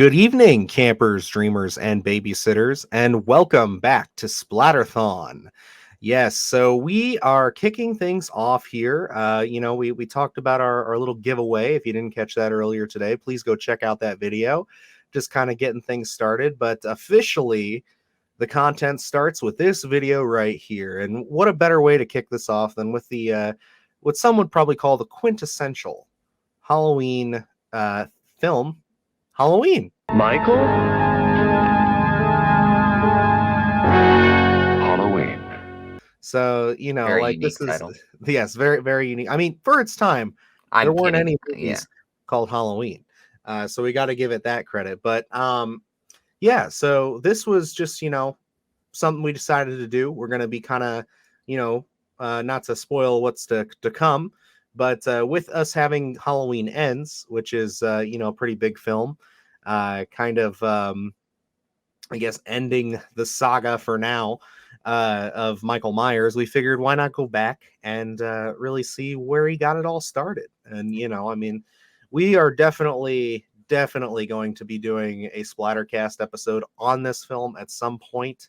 Good evening, campers, dreamers, and babysitters, and welcome back to Splatterthon. Yes, so we are kicking things off here. We talked about our little giveaway. If you didn't catch that earlier today, please go check out that video. Just kind of getting things started. But officially, the content starts with this video right here. And what a better way to kick this off than with the what some would probably call the quintessential Halloween film, Halloween. Michael? Halloween. So, Very like unique this is title. yes, very, very unique. I mean, for its time, there I'm weren't kidding. any Yeah. movies called Halloween. So we got to give it that credit. But yeah, so this was just, something we decided to do. We're gonna be kind of, not to spoil what's to come, but with us having Halloween Ends, which is a pretty big film, kind of I guess ending the saga for now of Michael Myers, we figured why not go back and really see where he got it all started. And I mean, we are definitely going to be doing a Splattercast episode on this film at some point.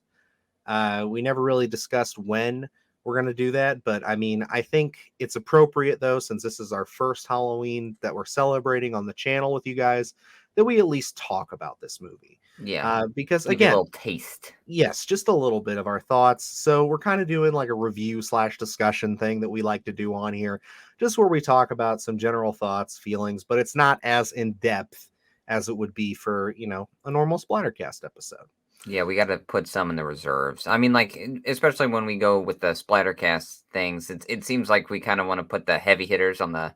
We never really discussed when we're going to do that, but I mean, I think it's appropriate though, since this is our first Halloween that we're celebrating on the channel with you guys, that we at least talk about this movie. Yeah. Because Give you a again, little taste. yes, just a little bit of our thoughts. So we're kind of doing like a review / discussion thing that we like to do on here, just where we talk about some general thoughts, feelings, but it's not as in depth as it would be for, a normal Splattercast episode. Yeah, we got to put some in the reserves. I mean, like, especially when we go with the Splattercast things, it seems like we kind of want to put the heavy hitters on the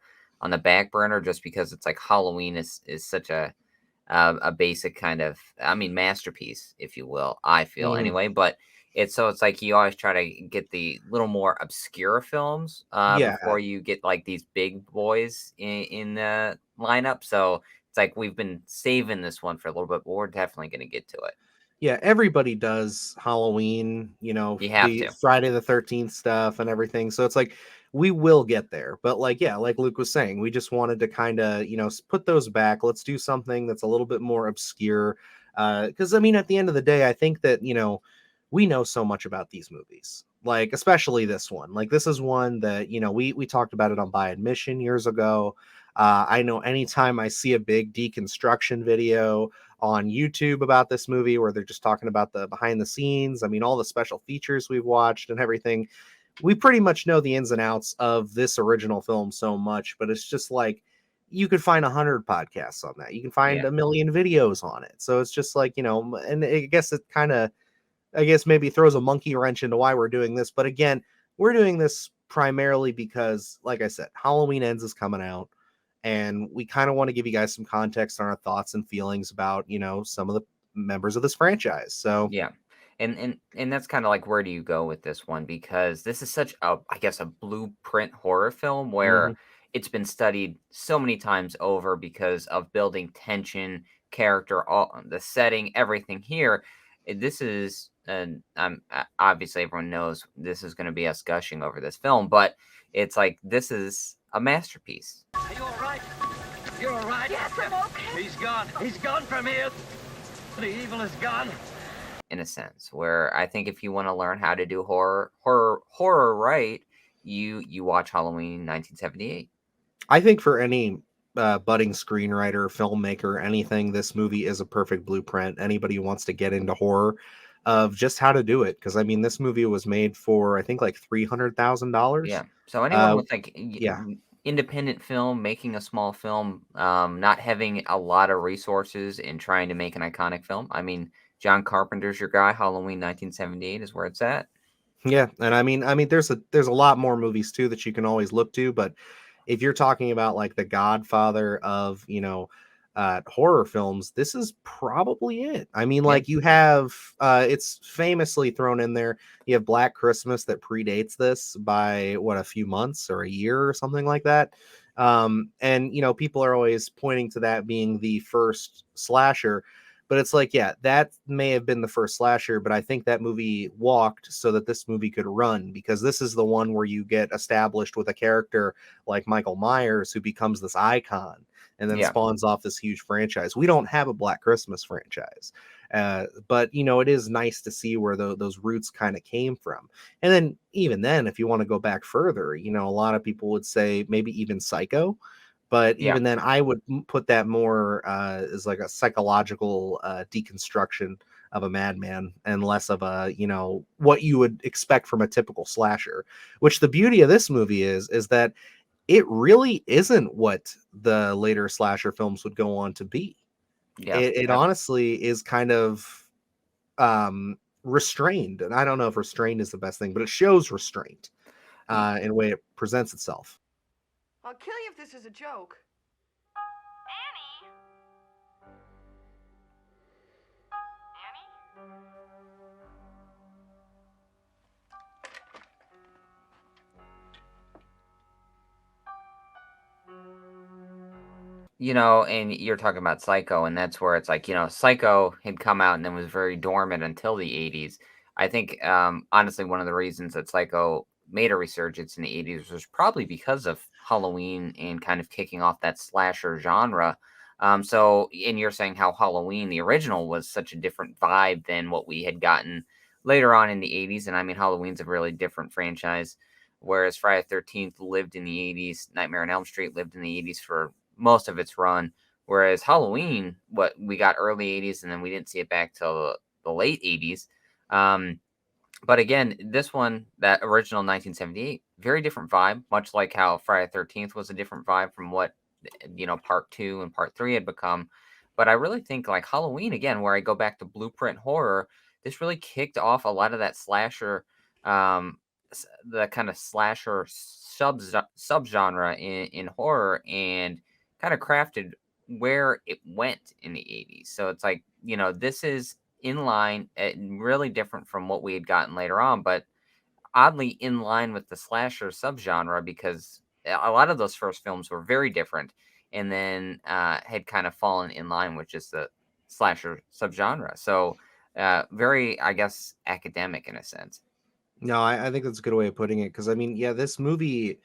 back burner, just because it's like Halloween is such a basic kind of, I mean, masterpiece, if you will, I feel anyway. But it's like you always try to get the little more obscure films Yeah. before you get like these big boys in the lineup. So it's like we've been saving this one for a little bit, but we're definitely going to get to it. Yeah, everybody does Halloween, You have the to. Friday the 13th stuff and everything. So it's like we will get there. But like, yeah, like Luke was saying, we just wanted to kind of, put those back. Let's do something that's a little bit more obscure. Because I mean, at the end of the day, I think that, we know so much about these movies. Like, especially this one. Like, this is one that, we talked about it on By Admission years ago. I know anytime I see a big deconstruction video on YouTube about this movie where they're just talking about the behind the scenes, I mean, all the special features we've watched and everything, we pretty much know the ins and outs of this original film so much, but it's just like you could find 100 podcasts on that. You can find a million videos on it. So it's just like, and I guess it kind of, I guess maybe throws a monkey wrench into why we're doing this. But again, we're doing this primarily because, like I said, Halloween Ends is coming out. And we kind of want to give you guys some context on our thoughts and feelings about, some of the members of this franchise. So Yeah. And that's kind of like, where do you go with this one? Because this is such a, I guess, a blueprint horror film where it's been studied so many times over because of building tension, character, all the setting, everything here. This is, and obviously everyone knows this is going to be us gushing over this film, but it's like, this is a masterpiece. Are you all right? You're all right? Yes, I'm okay. He's gone. He's gone from here. The evil is gone. In a sense, where I think if you want to learn how to do horror right, you watch Halloween 1978. I think for any budding screenwriter, filmmaker, anything, this movie is a perfect blueprint. Anybody who wants to get into horror, of just how to do it. Because I mean, this movie was made for I think like $300,000. Yeah. So anyone with like independent film, making a small film, not having a lot of resources and trying to make an iconic film. I mean, John Carpenter's your guy. Halloween 1978 is where it's at. Yeah, and I mean, there's a lot more movies too that you can always look to, but if you're talking about like the godfather of horror films, this is probably it. I mean, like you have it's famously thrown in there. You have Black Christmas that predates this by a few months or a year or something like that. And people are always pointing to that being the first slasher. But it's like, yeah, that may have been the first slasher, but I think that movie walked so that this movie could run, because this is the one where you get established with a character like Michael Myers, who becomes this icon. and then Yeah. spawns off this huge franchise. We don't have a Black Christmas franchise. But it is nice to see where those roots kind of came from. And then even then, if you want to go back further, a lot of people would say maybe even Psycho. But Yeah. even then, I would put that more as like a psychological deconstruction of a madman and less of a, what you would expect from a typical slasher. Which the beauty of this movie is that it really isn't what the later slasher films would go on to be. Yeah. It honestly is kind of restrained, and I don't know if restrained is the best thing, but it shows restraint in the way it presents itself. I'll kill you if this is a joke. Annie? Annie? And you're talking about Psycho, and that's where it's like, Psycho had come out and then was very dormant until the 80s. I think, honestly, one of the reasons that Psycho made a resurgence in the 80s was probably because of Halloween and kind of kicking off that slasher genre. And you're saying how Halloween, the original, was such a different vibe than what we had gotten later on in the 80s. And I mean, Halloween's a really different franchise, whereas Friday the 13th lived in the 80s, Nightmare on Elm Street lived in the 80s for most of its run. Whereas Halloween, what we got early 80s, and then we didn't see it back till the late 80s. But again, this one, that original 1978, very different vibe, much like how Friday the 13th was a different vibe from what, part two and part three had become. But I really think like Halloween, again, where I go back to blueprint horror, this really kicked off a lot of that slasher, the kind of slasher subgenre in horror, and kind of crafted where it went in the 80s. So it's like, this is in line, really different from what we had gotten later on, but oddly in line with the slasher subgenre, because a lot of those first films were very different, and then had kind of fallen in line with just the slasher subgenre. So very, I guess, academic in a sense. No, I think that's a good way of putting it, because I mean, yeah, this movie,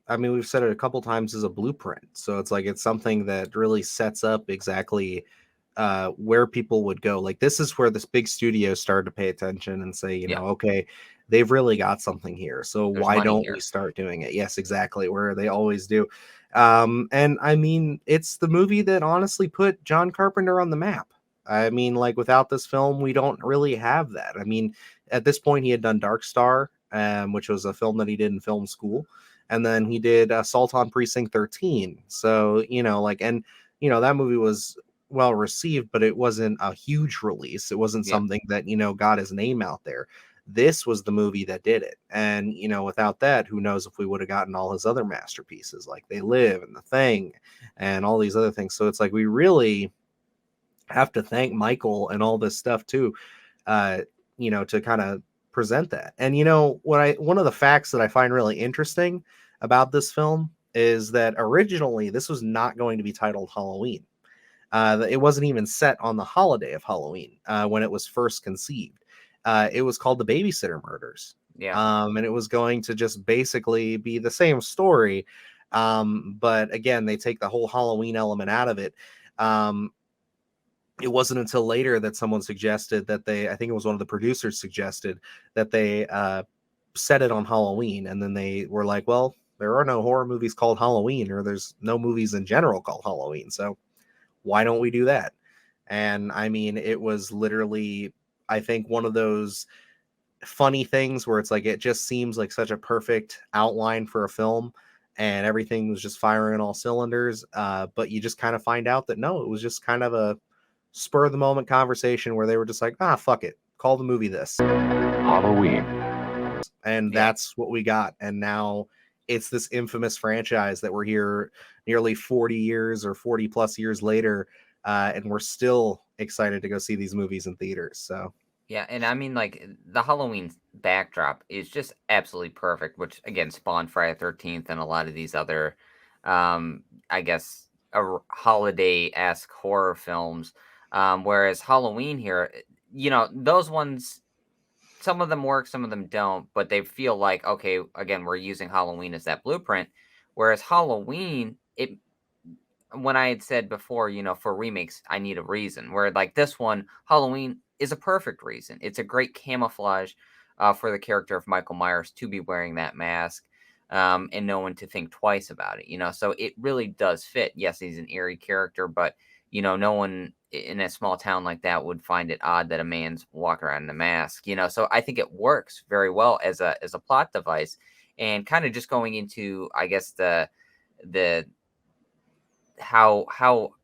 I mean, we've said it a couple times, as a blueprint. So it's like it's something that really sets up exactly where people would go. Like this is where this big studio started to pay attention and say, Yeah, okay, they've really got something here. So there's why money don't we here. start doing it? Yes, exactly, where they always do. And I mean, it's the movie that honestly put John Carpenter on the map. I mean, like without this film, we don't really have that. I mean, at this point, he had done Dark Star, which was a film that he did in film school, and then he did Assault on Precinct 13. So that movie was well received, but it wasn't a huge release. It wasn't Yeah, something that got his name out there. This was the movie that did it, and without that, who knows if we would have gotten all his other masterpieces like They Live and The Thing and all these other things. So it's like we really have to thank Michael and all this stuff too, uh, to kind of present that. And one of the facts that I find really interesting about this film is that originally this was not going to be titled Halloween. It wasn't even set on the holiday of Halloween when it was first conceived. It was called The Babysitter Murders. yeah, And it was going to just basically be the same story. But again, they take the whole Halloween element out of it. Um, it wasn't until later that someone suggested that I think it was one of the producers suggested that they set it on Halloween. And then they were like, well, there are no horror movies called Halloween, or there's no movies in general called Halloween. So why don't we do that? And I mean, it was literally, I think, one of those funny things where it's like it just seems like such a perfect outline for a film, and everything was just firing on all cylinders. But you just kind of find out that no, it was just kind of a spur of the moment conversation where they were just like, fuck it, call the movie this. Halloween. And yeah. that's what we got. And now it's this infamous franchise that we're here nearly 40 years or 40 plus years later. And we're still excited to go see these movies in theaters. So Yeah, and I mean, like, the Halloween backdrop is just absolutely perfect, which again spawned Friday the 13th and a lot of these other, I guess, holiday-esque horror films. Whereas Halloween here, those ones, some of them work, some of them don't, but they feel like, okay, again, we're using Halloween as that blueprint. Whereas Halloween, when I had said before, for remakes, I need a reason. Where like this one, Halloween is a perfect reason. It's a great camouflage for the character of Michael Myers to be wearing that mask, and no one to think twice about it. So it really does fit. Yes, he's an eerie character, but no one in a small town like that would find it odd that a man's walking around in a mask. So I think it works very well as a plot device, and kind of just going into, I guess, the how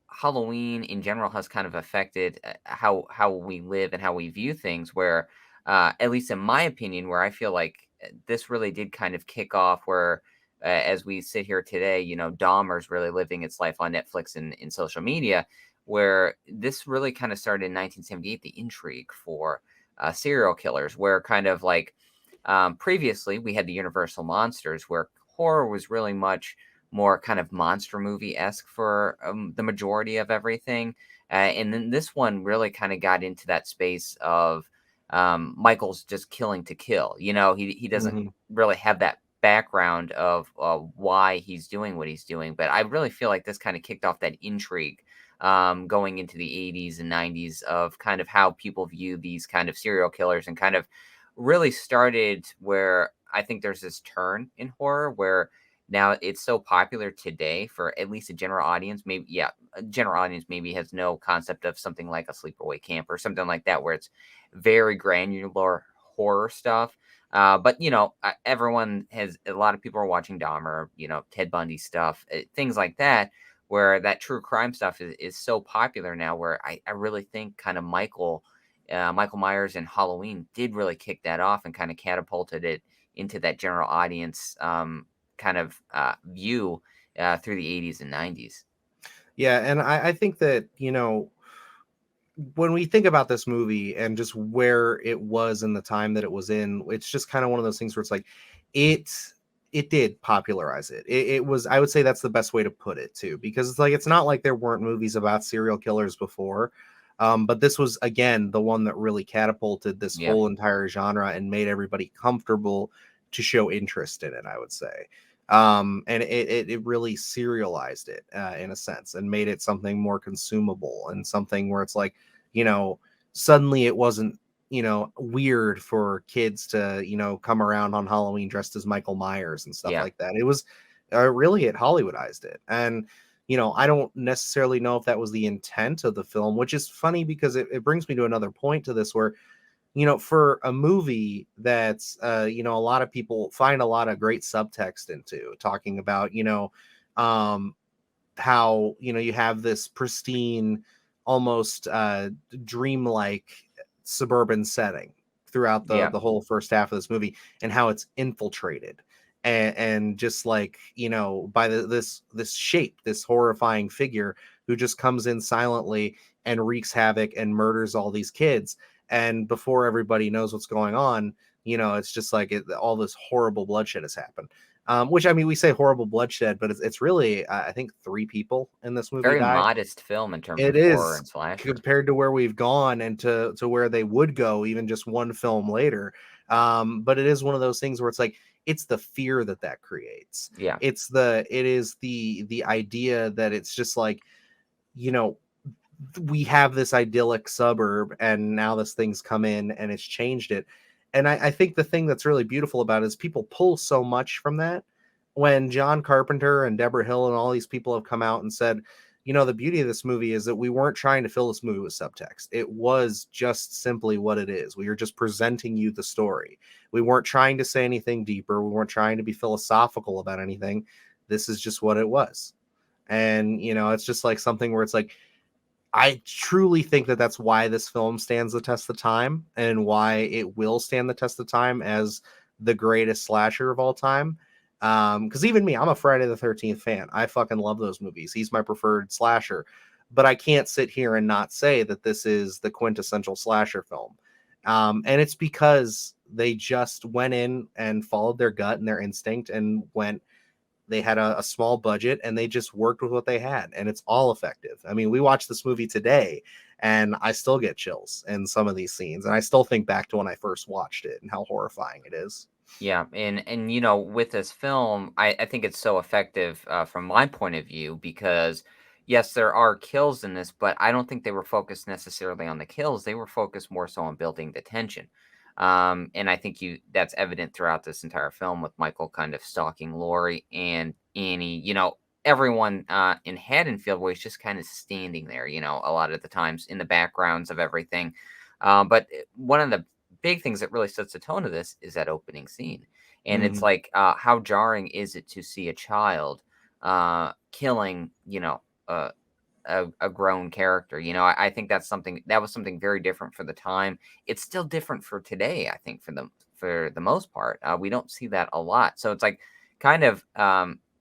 Halloween in general has kind of affected how we live and how we view things. Where, at least in my opinion, where I feel like this really did kind of kick off. Where, as we sit here today, Dahmer's really living its life on Netflix and in social media. Where this really kind of started in 1978, the intrigue for serial killers. Where kind of like, previously we had the Universal monsters, where horror was really much more kind of monster movie-esque for the majority of everything. And then this one really kind of got into that space of Michael's just killing to kill. He doesn't Mhm. really have that background of why he's doing what he's doing. But I really feel like this kind of kicked off that intrigue, going into the 80s and 90s, of kind of how people view these kind of serial killers, and kind of really started where I think there's this turn in horror where now it's so popular today for at least a general audience. Maybe, yeah, a general audience maybe has no concept of something like a sleepaway camp or something like that, where it's very granular horror stuff. But everyone has, a lot of people are watching Dahmer, Ted Bundy stuff, things like that, where that true crime stuff is so popular now. Where I really think kind of Michael Myers and Halloween did really kick that off and kind of catapulted it into that general audience kind of view through the 80s and 90s. Yeah, and I think that, when we think about this movie and just where it was in the time that it was in, it's just kind of one of those things where it's like it it did popularize it. It was, I would say that's the best way to put it too, because it's like it's not like there weren't movies about serial killers before. But this was again the one that really catapulted this Yeah. whole entire genre and made everybody comfortable to show interest in it, I would say. And it really serialized it in a sense and made it something more consumable and something where it's like, you know, suddenly it wasn't, weird for kids to, come around on Halloween dressed as Michael Myers and stuff Yeah. like that. It was really, it Hollywoodized it. And, I don't necessarily know if that was the intent of the film, which is funny because it brings me to another point to this where, for a movie that's, a lot of people find a lot of great subtext into talking about, um, how, you have this pristine, almost dreamlike suburban setting throughout the Yeah. the whole first half of this movie and how it's infiltrated and just like, by this shape, this horrifying figure who just comes in silently and wreaks havoc and murders all these kids, and before everybody knows what's going on, it's just like all this horrible bloodshed has happened. Which, I mean, we say horrible bloodshed, but it's really, I think 3 people in this movie Very die. modest film in terms It of horror is, and slasher. compared to where we've gone and to where they would go even just one film later. But it is one of those things where it's like it's the fear that creates. Yeah. It is the idea that it's just like, you know, we have this idyllic suburb and now this thing's come in and it's changed it. And I think the thing that's really beautiful about it is people pull so much from that. When John Carpenter and Deborah Hill and all these people have come out and said, the beauty of this movie is that we weren't trying to fill this movie with subtext. It was just simply what it is. We were just presenting you the story. We weren't trying to say anything deeper. We weren't trying to be philosophical about anything. This is just what it was. And, it's just like something where it's like, I truly think that that's why this film stands the test of time and why it will stand the test of time as the greatest slasher of all time. Because even me, I'm a Friday the 13th fan. I fucking love those movies. He's my preferred slasher. But I can't sit here and not say that this is the quintessential slasher film. And it's because they just went in and followed their gut and their instinct and went, they had a small budget and they just worked with what they had, and it's all effective. I mean, we watched this movie today and I still get chills in some of these scenes, and I still think back to when I first watched it and how horrifying it is. Yeah, and with this film, I think it's so effective from my point of view because yes, there are kills in this, but I don't think they were focused necessarily on the kills. They were focused more so on building the tension. And I think that's evident throughout this entire film with Michael kind of stalking Lori and Annie, everyone in Haddonfield where he's just kind of standing there, a lot of the times in the backgrounds of everything. But one of the big things that really sets the tone of this is that opening scene. And it's Mhm. like, how jarring is it to see a child killing, a, a grown character? I think that was something very different for the time. It's still different for today, I think, for the most part. We don't see that a lot. So it's like kind of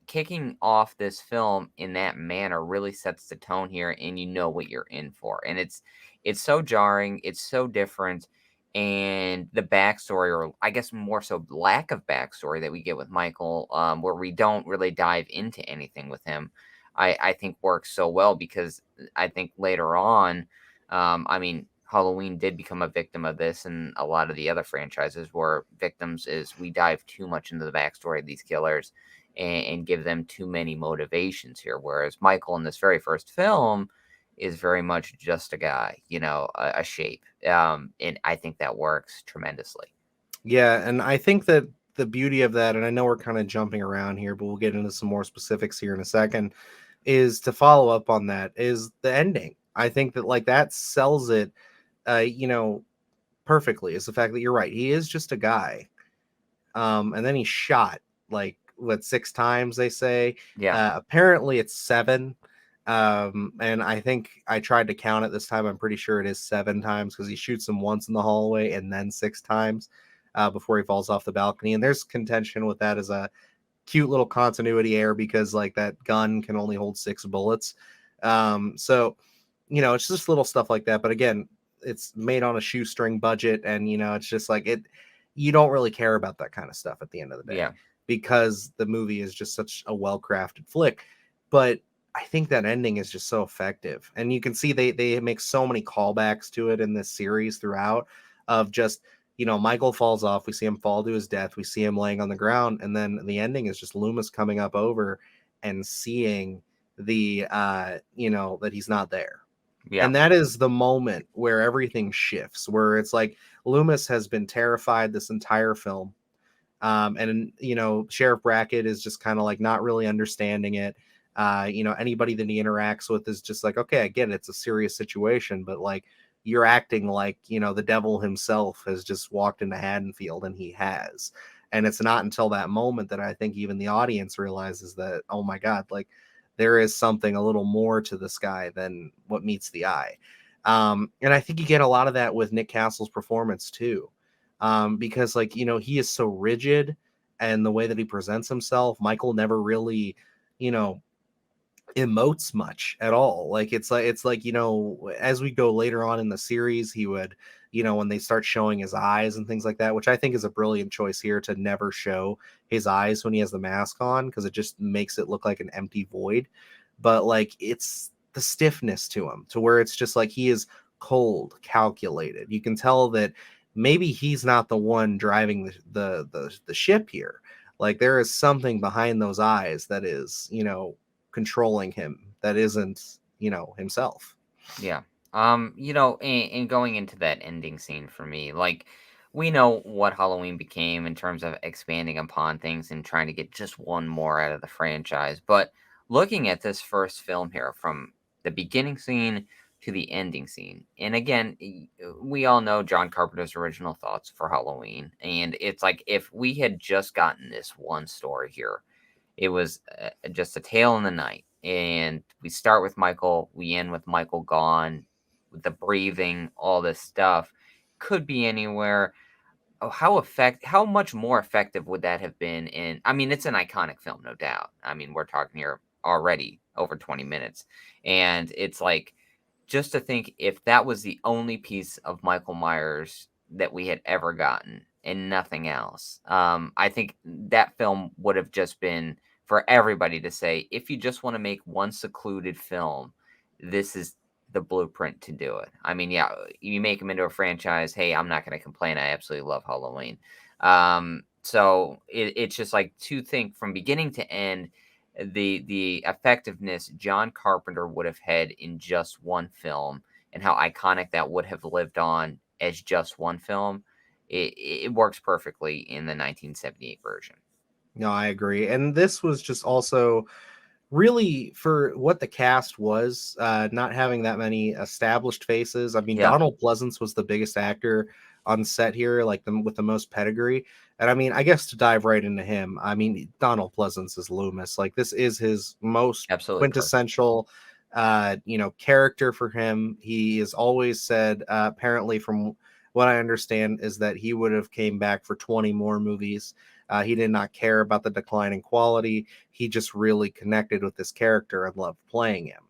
kicking off this film in that manner really sets the tone here, and you know what you're in for. And it's so jarring, it's so different. And the backstory, or I guess more so lack of backstory that we get with Michael, where we don't really dive into anything with him, I think works so well because I think later on, I mean, Halloween did become a victim of this, and a lot of the other franchises were victims. Is we dive too much into the backstory of these killers and give them too many motivations here. Whereas Michael in this very first film is very much just a guy, a shape, and I think that works tremendously. Yeah, and I think that the beauty of that, and I know we're kind of jumping around here, but we'll get into some more specifics here in a second, is to follow up on that is the ending. I think that like that sells it, you know, perfectly. Is the fact that you're right. He is just a guy, and then he's shot like what 6 times they say. Yeah, Apparently it's 7. And I think I tried to count it this time. I'm pretty sure it is 7 times because he shoots him once in the hallway and then 6 times before he falls off the balcony. And there's contention with that as a cute little continuity error because like that gun can only hold 6 bullets. So it's just little stuff like that. But again, it's made on a shoestring budget, and it's just like it. You don't really care about that kind of stuff at the end of the day yeah, because the movie is just such a well-crafted flick. But I think that ending is just so effective, and you can see they make so many callbacks to it in this series throughout. Of just Michael falls off, we see him fall to his death, we see him laying on the ground, and then the ending is just Loomis coming up over and seeing the that he's not there. yeah, And that is the moment where everything shifts, where it's like Loomis has been terrified this entire film. And Sheriff Brackett is just kind of like not really understanding it. Anybody that he interacts with is just like, okay, I get it, it's a serious situation, but like you're acting like the devil himself has just walked into Haddonfield, and he has. And it's not until that moment that I think even the audience realizes that, oh my God, like there is something a little more to this guy than what meets the eye. And I think you get a lot of that with Nick Castle's performance too, because like he is so rigid, and the way that he presents himself, Michael never really you know emotes much at all. Like it's like as we go later on in the series, he would when they start showing his eyes and things like that, which I think is a brilliant choice here to never show his eyes when he has the mask on, because it just makes it look like an empty void. But like it's the stiffness to him, to where it's just like he is cold, calculated. You can tell that maybe he's not the one driving the ship here. Like there is something behind those eyes that is controlling him, that isn't himself. yeah. And going into that ending scene for me, like we know what Halloween became in terms of expanding upon things and trying to get just one more out of the franchise. But looking at this first film here from the beginning scene to the ending scene, and again, we all know John Carpenter's original thoughts for Halloween, and it's like if we had just gotten this one story here, it was just a tale in the night. And we start with Michael, we end with Michael gone, with the breathing, all this stuff. Could be anywhere. Oh, how much more effective would that have been in, I mean, it's an iconic film, no doubt. I mean, we're talking here already over 20 minutes. And it's like, just to think if that was the only piece of Michael Myers that we had ever gotten and nothing else, I think that film would have just been for everybody to say, if you just want to make one secluded film, this is the blueprint to do it. I mean, yeah, you make them into a franchise. Hey, I'm not going to complain. I absolutely love Halloween. So it's just like to think from beginning to end, the effectiveness John Carpenter would have had in just one film, and how iconic that would have lived on as just one film, it works perfectly in the 1978 version. No, I agree. And this was just also really for what the cast was, not having that many established faces. I mean, Yeah, Donald Pleasance was the biggest actor on set here, like with the most pedigree. And I mean, I guess to dive right into him, I mean, Donald Pleasance is Loomis. Like this is his most absolutely perfect. quintessential, character for him. He has always said, apparently, from what I understand, is that he would have came back for 20 more movies. He did not care about the decline in quality. He just really connected with this character and loved playing him.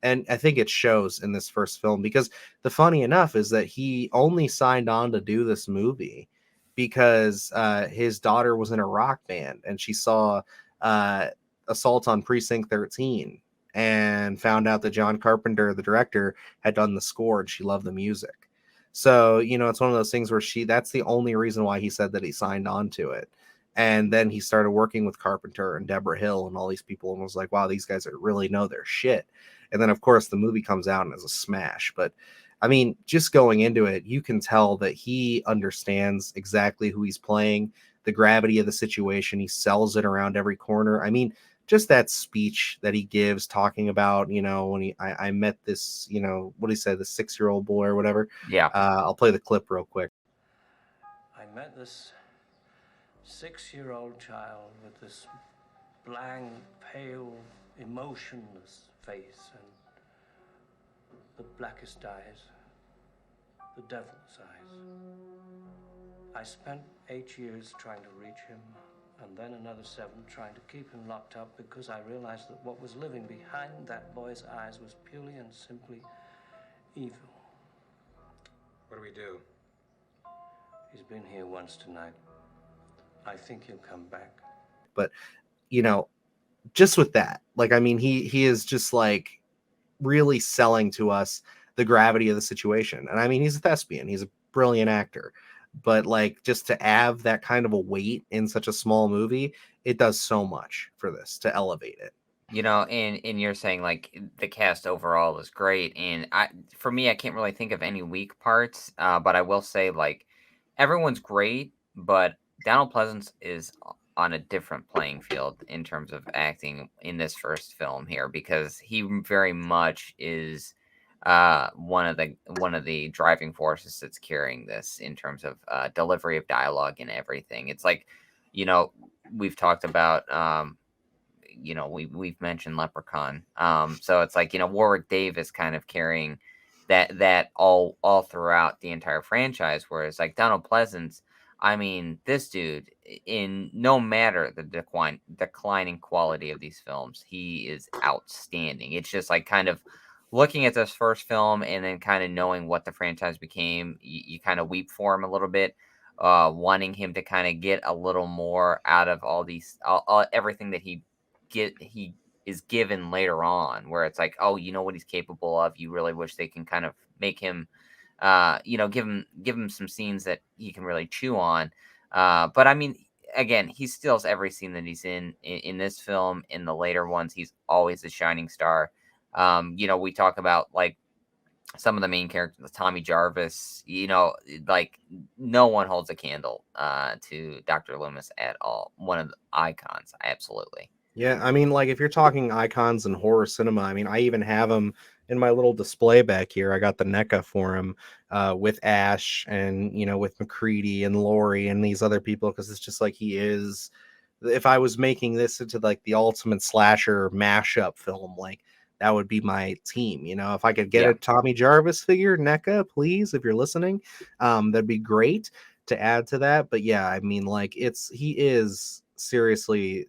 And I think it shows in this first film, because the funny enough is that he only signed on to do this movie because his daughter was in a rock band and she saw uh, Assault on Precinct 13 and found out that John Carpenter, the director, had done the score, and she loved the music. So, it's one of those things where that's the only reason why he said that he signed on to it. And then he started working with Carpenter and Deborah Hill and all these people, and was like, wow, these guys really know their shit. And then, of course, the movie comes out and is a smash. But I mean, just going into it, you can tell that he understands exactly who he's playing, the gravity of the situation. He sells it around every corner. I mean, just that speech that he gives talking about, when I met this, what he said, the 6-year-old boy or whatever. Yeah. I'll play the clip real quick. I met this 6-year-old child with this blank, pale, emotionless face and the blackest eyes, the devil's eyes. I spent 8 years trying to reach him, and then another 7 trying to keep him locked up, because I realized that what was living behind that boy's eyes was purely and simply evil. What do we do? He's been here once tonight. I think he'll come back. But, just with that, like, I mean, he is just like really selling to us the gravity of the situation. And I mean, he's a thespian, he's a brilliant actor. But like, just to have that kind of a weight in such a small movie, it does so much for this to elevate it. And you're saying like the cast overall is great, and for me, I can't really think of any weak parts. But I will say like everyone's great, but Donald Pleasance is on a different playing field in terms of acting in this first film here, because he very much is one of the driving forces that's carrying this in terms of delivery of dialogue and everything. It's like, we've talked about we've mentioned Leprechaun. So it's like, Warwick Davis kind of carrying that all throughout the entire franchise, whereas like Donald Pleasance, I mean, this dude, in no matter the declining quality of these films, he is outstanding. It's just like kind of looking at this first film and then kind of knowing what the franchise became, you kind of weep for him a little bit, wanting him to kind of get a little more out of all these, everything that he is given later on, where it's like, oh, you know what he's capable of. You really wish they can kind of make him, give him some scenes that he can really chew on. But I mean, again, he steals every scene that he's in this film. In the later ones, he's always a shining star. We talk about like some of the main characters, Tommy Jarvis, like no one holds a candle to Dr. Loomis at all. One of the icons, absolutely. Yeah, I mean, like if you're talking icons in horror cinema, I mean, I even have him in my little display back here. I got the NECA for him, with Ash and with McCready and Laurie and these other people, because it's just like he is. If I was making this into like the ultimate slasher mashup film, like that would be my team. If I could get Yeah. a Tommy Jarvis figure, NECA, please, if you're listening, that'd be great to add to that. But yeah, I mean, like he is seriously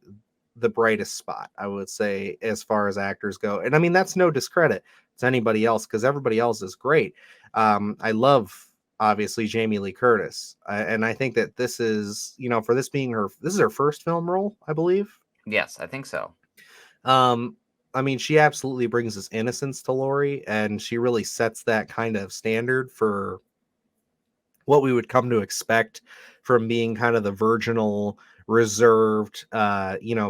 the brightest spot, I would say, as far as actors go. And I mean, that's no discredit to anybody else, because everybody else is great. I love, obviously, Jamie Lee Curtis. And I think that this is, for this being this is her first film role, I believe. Yes, I think so. I mean, she absolutely brings this innocence to Laurie, and she really sets that kind of standard for what we would come to expect from being kind of the virginal, reserved,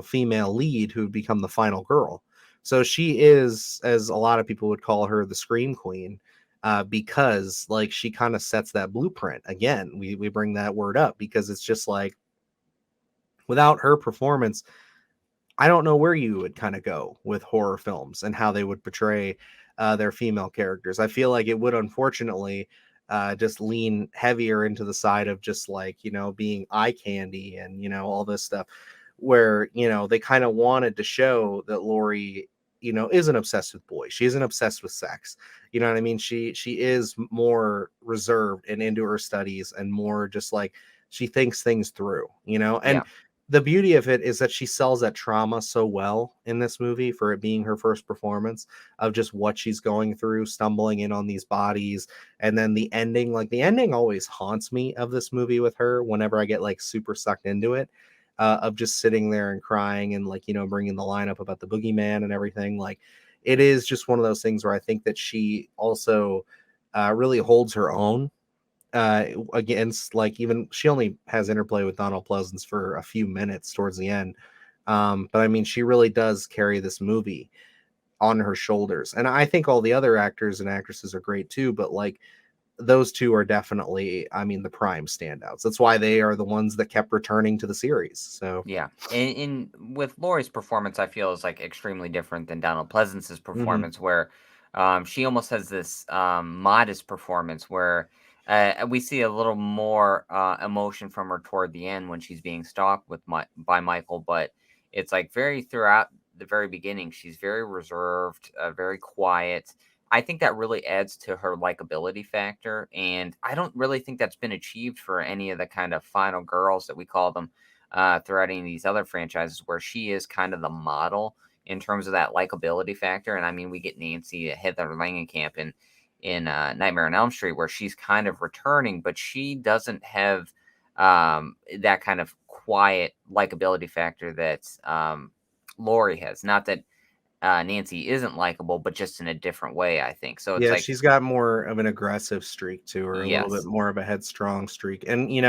female lead who would become the final girl. So she is, as a lot of people would call her, the scream queen, because like she kind of sets that blueprint. Again, we bring that word up because it's just like without her performance, I don't know where you would kind of go with horror films and how they would portray their female characters. I feel like it would unfortunately just lean heavier into the side of just like, being eye candy and, all this stuff where, they kind of wanted to show that Laurie, isn't obsessed with boys. She isn't obsessed with sex. You know what I mean? She is more reserved and into her studies and more just like she thinks things through, and Yeah. the beauty of it is that she sells that trauma so well in this movie for it being her first performance of just what she's going through, stumbling in on these bodies. And then the ending, like the ending always haunts me of this movie with her whenever I get like super sucked into it, of just sitting there and crying and like, bringing the line up about the boogeyman and everything. Like it is just one of those things where I think that she also really holds her own against like even she only has interplay with Donald Pleasence for a few minutes towards the end. But I mean, she really does carry this movie on her shoulders. And I think all the other actors and actresses are great too, but like those two are definitely, I mean, the prime standouts. That's why they are the ones that kept returning to the series. So, Yeah, in with Laurie's performance, I feel is like extremely different than Donald Pleasence's mhm. performance, where she almost has this modest performance where we see a little more emotion from her toward the end when she's being stalked by Michael, but it's like very throughout the very beginning, she's very reserved, very quiet. I think that really adds to her likability factor, and I don't really think that's been achieved for any of the kind of final girls that we call them throughout any of these other franchises where she is kind of the model in terms of that likability factor. And I mean, we get Nancy Heather Langenkamp in Nightmare on Elm Street where she's kind of returning, but she doesn't have that kind of quiet likability factor that Laurie has. Not that Nancy isn't likable, but just in a different way, I think. So it's Yeah, like, she's got more of an aggressive streak to her, a little bit yes, more of a headstrong streak. And you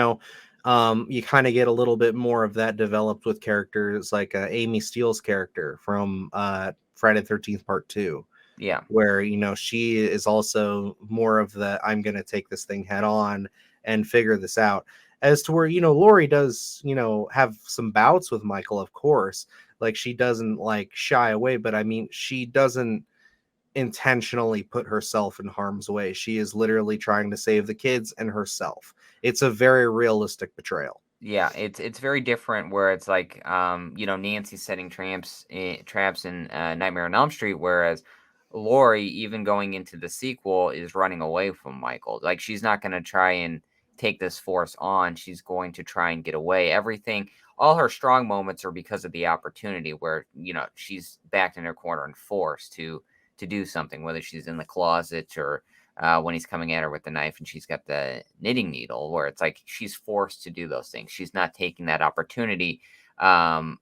kind of get a little bit more of that developed with characters like Amy Steele's character from Friday the 13th Part 2, yeah, where she is also more of the I'm going to take this thing head on and figure this out. As to where Laurie does have some bouts with Michael, of course, like she doesn't like shy away, but I mean she doesn't intentionally put herself in harm's way. She is literally trying to save the kids and herself. It's a very realistic portrayal. yeah, it's very different where it's like, Nancy setting traps in Nightmare on Elm Street, whereas Laurie, even going into the sequel, is running away from Michael. Like she's not going to try and take this force on. She's going to try and get away. Everything, all her strong moments are because of the opportunity where she's backed in her corner and forced to do something, whether she's in the closet or when he's coming at her with the knife and she's got the knitting needle, where it's like she's forced to do those things. She's not taking that opportunity um,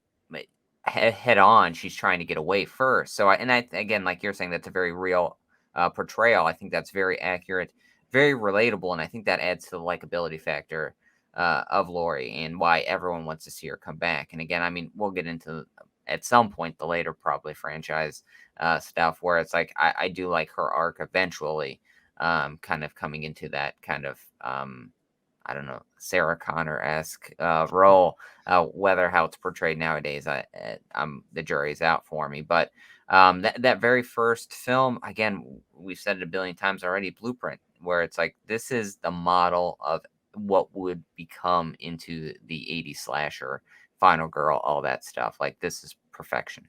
head on. She's trying to get away first. So, again, like you're saying, that's a very real portrayal. I think that's very accurate, very relatable, and I think that adds to the likability factor of Laurie and why everyone wants to see her come back. And again, I mean, we'll get into at some point the later probably franchise stuff where it's like I do like her arc eventually kind of coming into that kind of I don't know, Sarah Connor-esque role. Whether how it's portrayed nowadays, I'm the jury's out for me. But that very first film, again, we've said it a billion times already, Blueprint, where it's like this is the model of what would become into the '80s slasher, Final Girl, all that stuff. Like this is perfection.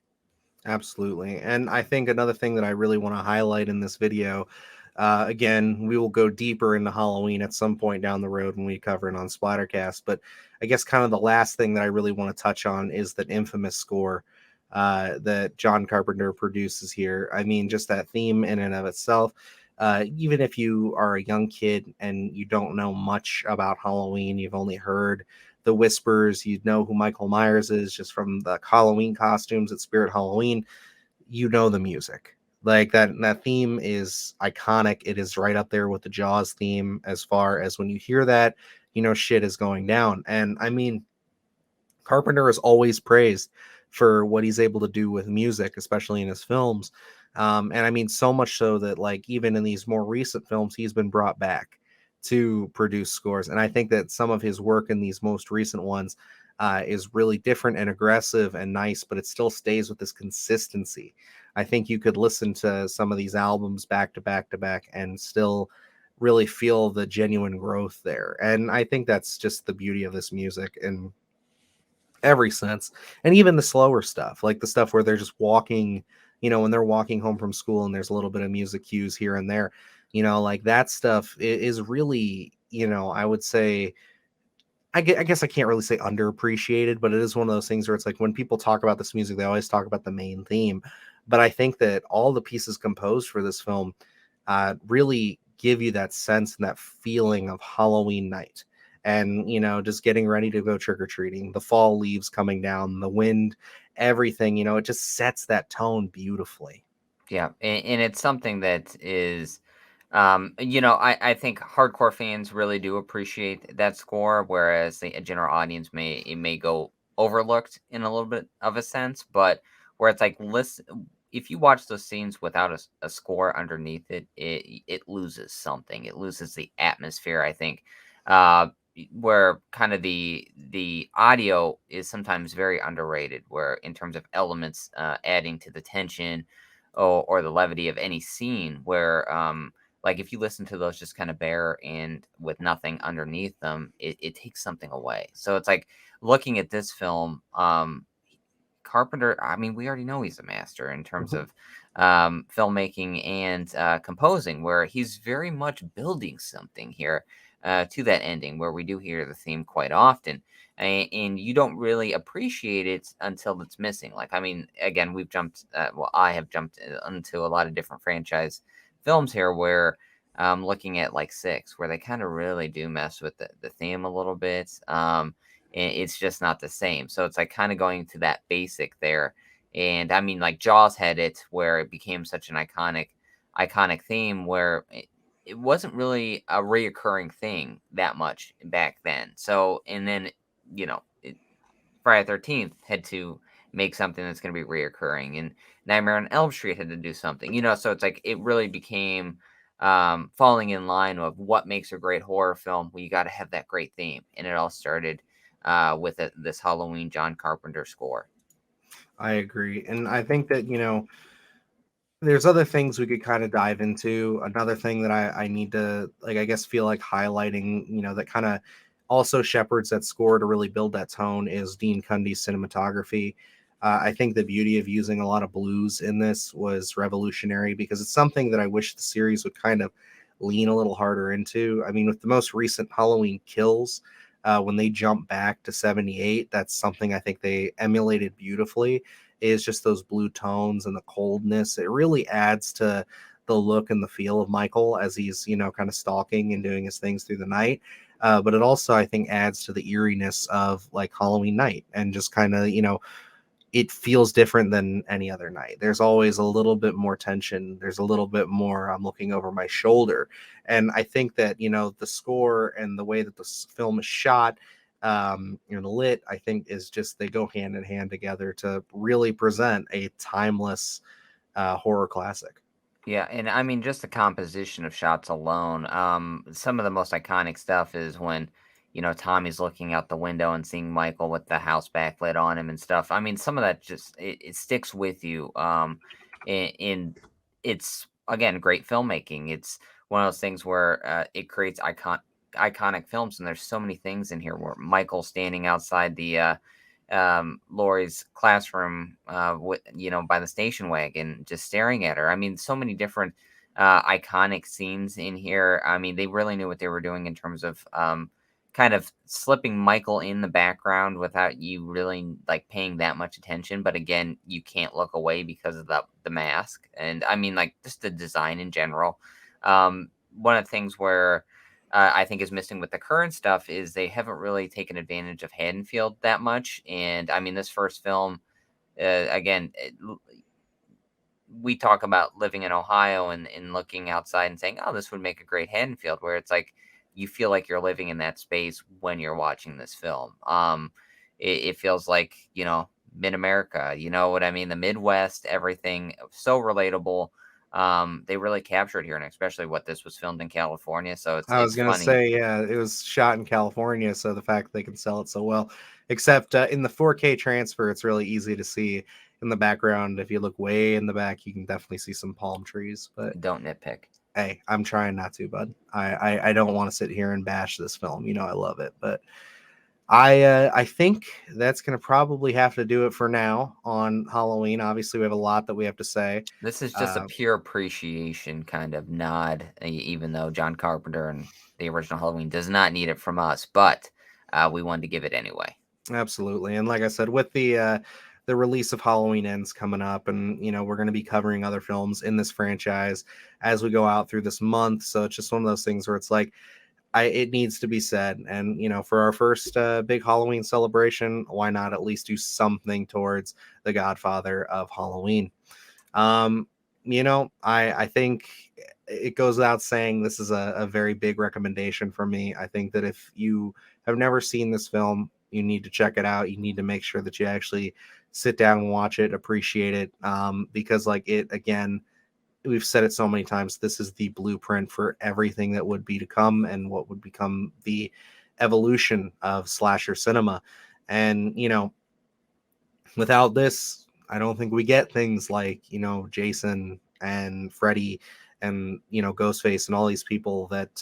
Absolutely. And I think another thing that I really want to highlight in this video, again, we will go deeper into Halloween at some point down the road when we cover it on Splattercast. But I guess kind of the last thing that I really want to touch on is that infamous score that John Carpenter produces here. I mean, just that theme in and of itself. Even if you are a young kid and you don't know much about Halloween, you've only heard the whispers, you know who Michael Myers is just from the Halloween costumes at Spirit Halloween, the music. Like that theme is iconic. It is right up there with the Jaws theme as far as when you hear that, shit is going down. And I mean, Carpenter is always praised for what he's able to do with music, especially in his films. And I mean, so much so that, like, even in these more recent films, he's been brought back to produce scores. And I think that some of his work in these most recent ones is really different and aggressive and nice, but it still stays with this consistency. I think you could listen to some of these albums back to back to back and still really feel the genuine growth there. And I think that's just the beauty of this music. And every sense. And even the slower stuff, like the stuff where they're just walking, when they're walking home from school and there's a little bit of music cues here and there, like that stuff is really, I would say, I guess I can't really say underappreciated, but it is one of those things where it's like when people talk about this music, they always talk about the main theme. But I think that all the pieces composed for this film really give you that sense and that feeling of Halloween night. And, just getting ready to go trick or treating, the fall leaves coming down, the wind, everything, it just sets that tone beautifully. Yeah, and it's something that is, I think hardcore fans really do appreciate that score, whereas the general audience may go overlooked in a little bit of a sense. But where it's like, listen, if you watch those scenes without a score underneath it, it loses something. It loses the atmosphere, I think. Uh, where kind of the audio is sometimes very underrated, where in terms of elements adding to the tension or the levity of any scene, where like if you listen to those just kind of bare and with nothing underneath them, it takes something away. So it's like looking at this film, Carpenter, I mean, we already know he's a master in terms of filmmaking and composing, where he's very much building something here to that ending, where we do hear the theme quite often. And you don't really appreciate it until it's missing. Like, I mean, again, I have jumped into a lot of different franchise films here where looking at like Six, where they kind of really do mess with the theme a little bit. It's just not the same. So it's like kind of going to that basic there. And I mean, like Jaws had it where it became such an iconic theme where it wasn't really a reoccurring thing that much back then. So, and then, you know, Friday 13th had to make something that's going to be reoccurring, and Nightmare on Elm Street had to do something, so it's like it really became falling in line of what makes a great horror film. Well, you got to have that great theme, and it all started with this Halloween John Carpenter score. I agree. And I think that, there's other things we could kind of dive into. Another thing that I need to, like, I guess feel like highlighting, that kind of also shepherds that score to really build that tone is Dean Cundy's cinematography. I think the beauty of using a lot of blues in this was revolutionary because it's something that I wish the series would kind of lean a little harder into. I mean, with the most recent Halloween Kills, when they jump back to 78, that's something I think they emulated beautifully, is just those blue tones and the coldness. It really adds to the look and the feel of Michael as he's, kind of stalking and doing his things through the night. But it also, I think, adds to the eeriness of like Halloween night and just kind of, it feels different than any other night. There's always a little bit more tension. There's a little bit more I'm looking over my shoulder. And I think that, the score and the way that this film is shot, lit, I think is just, they go hand in hand together to really present a timeless horror classic. Yeah, and I mean, just the composition of shots alone. Some of the most iconic stuff is when, Tommy's looking out the window and seeing Michael with the house backlit on him and stuff. I mean, some of that just it sticks with you. And it's again great filmmaking. It's one of those things where it creates iconic films, and there's so many things in here where Michael standing outside the Lori's classroom, by the station wagon, just staring at her. I mean, so many different iconic scenes in here. I mean, they really knew what they were doing in terms of kind of slipping Michael in the background without you really like paying that much attention. But again, you can't look away because of the mask. And I mean, like just the design in general. One of the things where I think is missing with the current stuff is they haven't really taken advantage of Haddonfield that much. And I mean, this first film, again, we talk about living in Ohio and looking outside and saying, "Oh, this would make a great Haddonfield," where it's like you feel like you're living in that space when you're watching this film. It feels like, mid America. You know what I mean? The Midwest, everything so relatable. They really captured here, and especially what this was filmed in California. So I was it's gonna funny. say, yeah, it was shot in California, so the fact they can sell it so well, except in the 4K transfer, it's really easy to see in the background. If you look way in the back, you can definitely see some palm trees. But Don't nitpick. hey, I'm trying not to, bud. I don't want to sit here and bash this film. I love it, but I think that's gonna probably have to do it for now on Halloween. Obviously, we have a lot that we have to say. This is just a Uh, pure appreciation kind of nod, even though John Carpenter and the original Halloween does not need it from us, but we wanted to give it anyway. Absolutely. And like I said, with the release of Halloween Ends coming up, and we're going to be covering other films in this franchise as we go out through this month. So it's just one of those things where it's like it needs to be said. And for our first big Halloween celebration, why not at least do something towards the Godfather of Halloween? Um, I think it goes without saying this is a very big recommendation for me. I think that if you have never seen this film, you need to check it out. You need to make sure that you actually sit down and watch it, appreciate it, because like it again, we've said it so many times. This is the blueprint for everything that would be to come and what would become the evolution of slasher cinema. And without this, I don't think we get things like, Jason and Freddy and, Ghostface and all these people that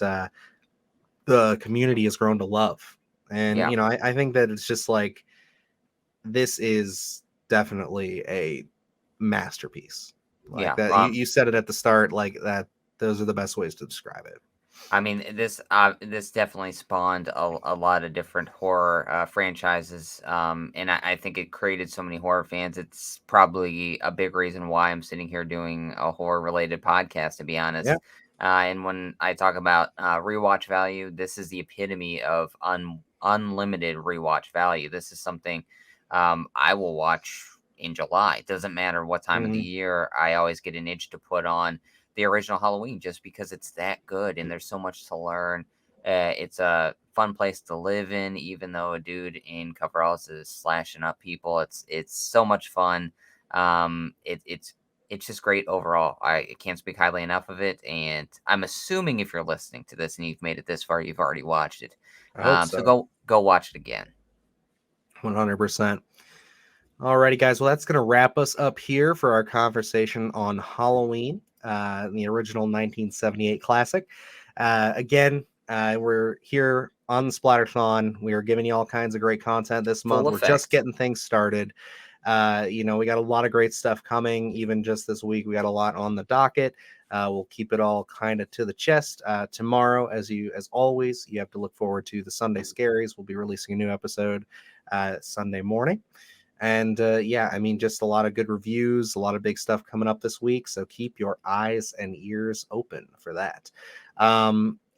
the community has grown to love. And, Yeah. I think that it's just like, this is definitely a masterpiece. Like Yeah. that, you said it at the start, like that, those are the best ways to describe it. I mean, this definitely spawned a lot of different horror franchises, and I think it created so many horror fans. It's probably a big reason why I'm sitting here doing a horror related podcast, to be Yeah. honest. And when I talk about rewatch value, this is the epitome of unlimited rewatch value. This is something I will watch in July. It doesn't matter what time of the Mhm. year. I always get an itch to put on the original Halloween just because it's that good and there's so much to learn. It's a fun place to live in, even though a dude in coveralls is slashing up people. It's so much fun. It's just great overall. I can't speak highly enough of it, and I'm assuming if you're listening to this and you've made it this far, you've already watched it. I hope So so. go watch it again. 100%. Alrighty, guys. Well, that's going to wrap us up here for our conversation on Halloween, the original 1978 classic. Again, we're here on the Splatterthon. We are giving you all kinds of great content this Full month. We're just effect. getting things started. We got a lot of great stuff coming. Even just this week, we got a lot on the docket. We'll keep it all kind of to the chest. Tomorrow, as always, you have to look forward to the Sunday Scaries. We'll be releasing a new episode Sunday morning. And yeah, I mean, just a lot of good reviews, a lot of big stuff coming up this week. So keep your eyes and ears open for that.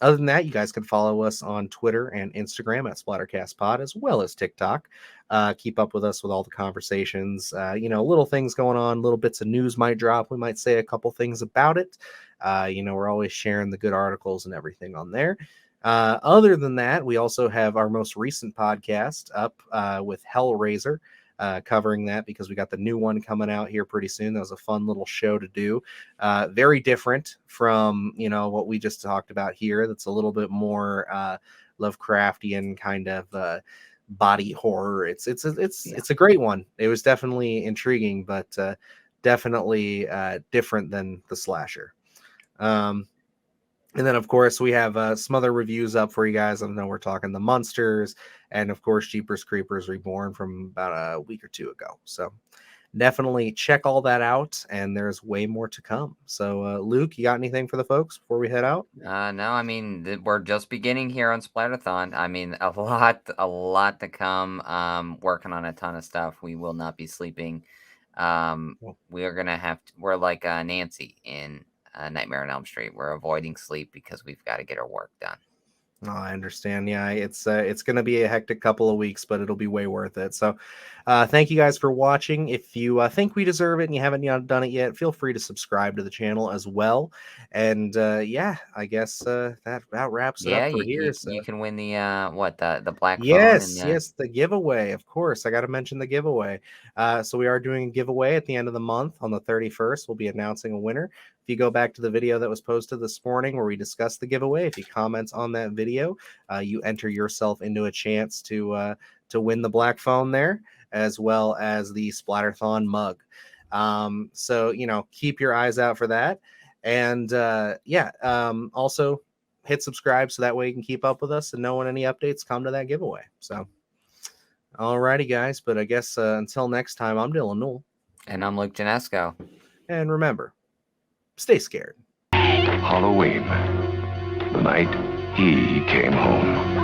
Other than that, you guys can follow us on Twitter and Instagram at SplattercastPod, as well as TikTok. Keep up with us with all the conversations. Little things going on, little bits of news might drop. We might say a couple things about it. We're always sharing the good articles and everything on there. Other than that, we also have our most recent podcast up with Hellraiser. Covering that because we got the new one coming out here pretty soon. That was a fun little show to do. Very different from what we just talked about here. That's a little bit more Lovecraftian kind of body horror. It's a great one. It was definitely intriguing, but definitely different than the slasher. And then, of course, we have some other reviews up for you guys. I know we're talking The Munsters and, of course, Jeepers Creepers Reborn from about a week or two ago. So definitely check all that out, and there's way more to come. So, Luke, you got anything for the folks before we head out? No, I mean we're just beginning here on Splatterthon. I mean a lot to come. Working on a ton of stuff. We will not be sleeping. We are gonna we're like Nancy in Nightmare on Elm Street. We're avoiding sleep because we've got to get our work done. Oh, I understand. Yeah, it's going to be a hectic couple of weeks, but it'll be way worth it. So, thank you guys for watching. If you think we deserve it and you haven't done it yet, feel free to subscribe to the channel as well. And yeah, I guess that about wraps it Yeah, up for you, here. you So, you can win the what the black phone and yes, yes, the giveaway. Of course, I got to mention the giveaway. So we are doing a giveaway at the end of the month on the 31st. We'll be announcing a winner. If you go back to the video that was posted this morning where we discussed the giveaway, if you comment on that video, you enter yourself into a chance to win the black phone there, as well as the Splatterthon mug. So keep your eyes out for that. And yeah, also hit subscribe so that way you can keep up with us and know when any updates come to that giveaway. So, alrighty, guys. But I guess until next time, I'm Dylan Newell. And I'm Luke Janesco. And remember, stay scared. Halloween, the night he came home.